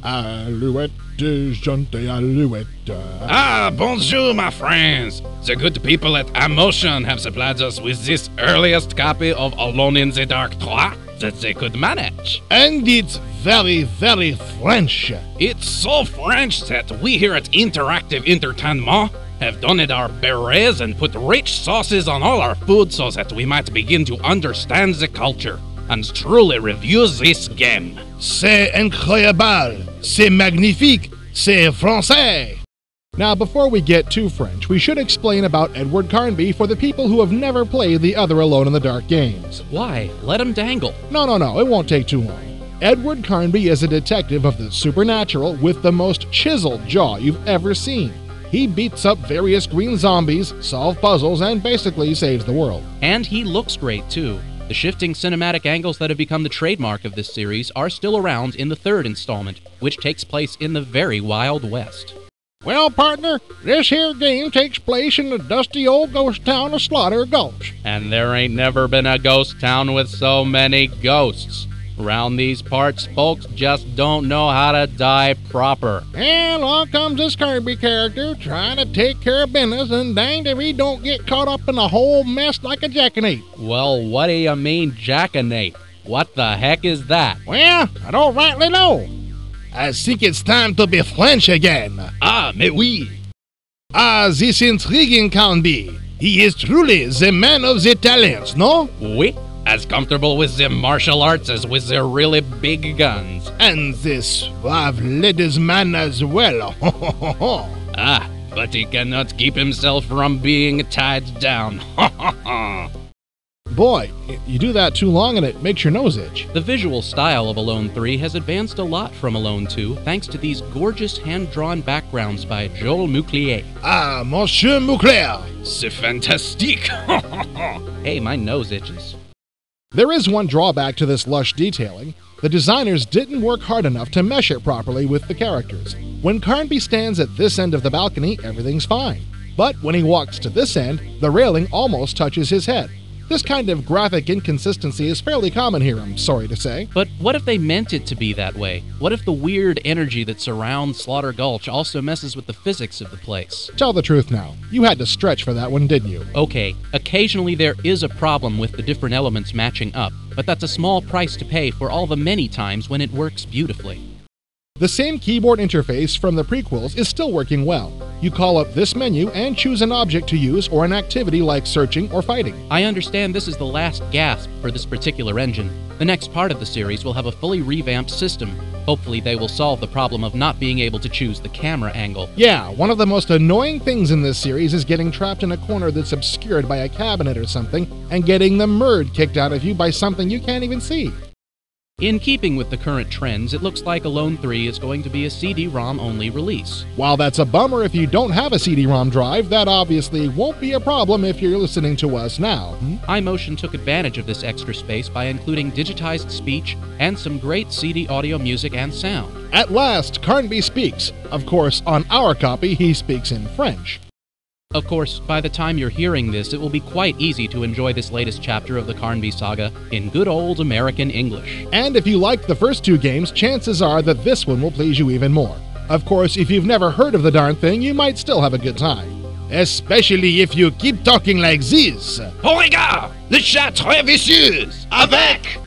Alouette, jante alouette. Bonjour, my friends. The good people at Emotion have supplied us with this earliest copy of Alone in the Dark 3 that they could manage. And it's very, very French. It's so French that we here at Interactive Entertainment have donned our berets and put rich sauces on all our food so that we might begin to understand the culture and truly review this game. C'est incroyable. C'est magnifique. C'est français. Now, before we get too French, we should explain about Edward Carnby for the people who have never played the other Alone in the Dark games. Why? Let him dangle. No, it won't take too long. Edward Carnby is a detective of the supernatural with the most chiseled jaw you've ever seen. He beats up various green zombies, solves puzzles, and basically saves the world. And he looks great, too. The shifting cinematic angles that have become the trademark of this series are still around in the third installment, which takes place in the very Wild West. Well, partner, this here game takes place in the dusty old ghost town of Slaughter Gultch. And there ain't never been a ghost town with so many ghosts. Around these parts, folks just don't know how to die proper. And along comes this Kirby character trying to take care of business, and danged if he don't get caught up in the whole mess like a jackanapes. Well, what do you mean, jackanapes? What the heck is that? Well, I don't rightly know. I think it's time to be French again. Mais oui. This intriguing Carnby. He is truly the man of the talents, no? Oui. As comfortable with the martial arts as with their really big guns. And the suave ladies man as well. But he cannot keep himself from being tied down. Boy, you do that too long and it makes your nose itch. The visual style of Alone 3 has advanced a lot from Alone 2 thanks to these gorgeous hand-drawn backgrounds by Joel Mouclier. Monsieur Mouclier. C'est fantastique. Hey, my nose itches. There is one drawback to this lush detailing. The designers didn't work hard enough to mesh it properly with the characters. When Carnby stands at this end of the balcony, everything's fine. But when he walks to this end, the railing almost touches his head. This kind of graphic inconsistency is fairly common here, I'm sorry to say. But what if they meant it to be that way? What if the weird energy that surrounds Slaughter Gulch also messes with the physics of the place? Tell the truth now. You had to stretch for that one, didn't you? Okay, occasionally there is a problem with the different elements matching up, but that's a small price to pay for all the many times when it works beautifully. The same keyboard interface from the prequels is still working well. You call up this menu and choose an object to use or an activity like searching or fighting. I understand this is the last gasp for this particular engine. The next part of the series will have a fully revamped system. Hopefully they will solve the problem of not being able to choose the camera angle. Yeah, one of the most annoying things in this series is getting trapped in a corner that's obscured by a cabinet or something and getting the murd kicked out of you by something you can't even see. In keeping with the current trends, it looks like Alone 3 is going to be a CD-ROM only release. While that's a bummer if you don't have a CD-ROM drive, that obviously won't be a problem if you're listening to us now. iMotion took advantage of this extra space by including digitized speech and some great CD audio music and sound. At last, Carnby speaks. Of course, on our copy, he speaks in French. Of course, by the time you're hearing this, it will be quite easy to enjoy this latest chapter of the Carnby saga in good old American English. And if you liked the first two games, chances are that this one will please you even more. Of course, if you've never heard of the darn thing, you might still have a good time. Especially if you keep talking like this. Oh, regarde! Le chat très vicieux! Avec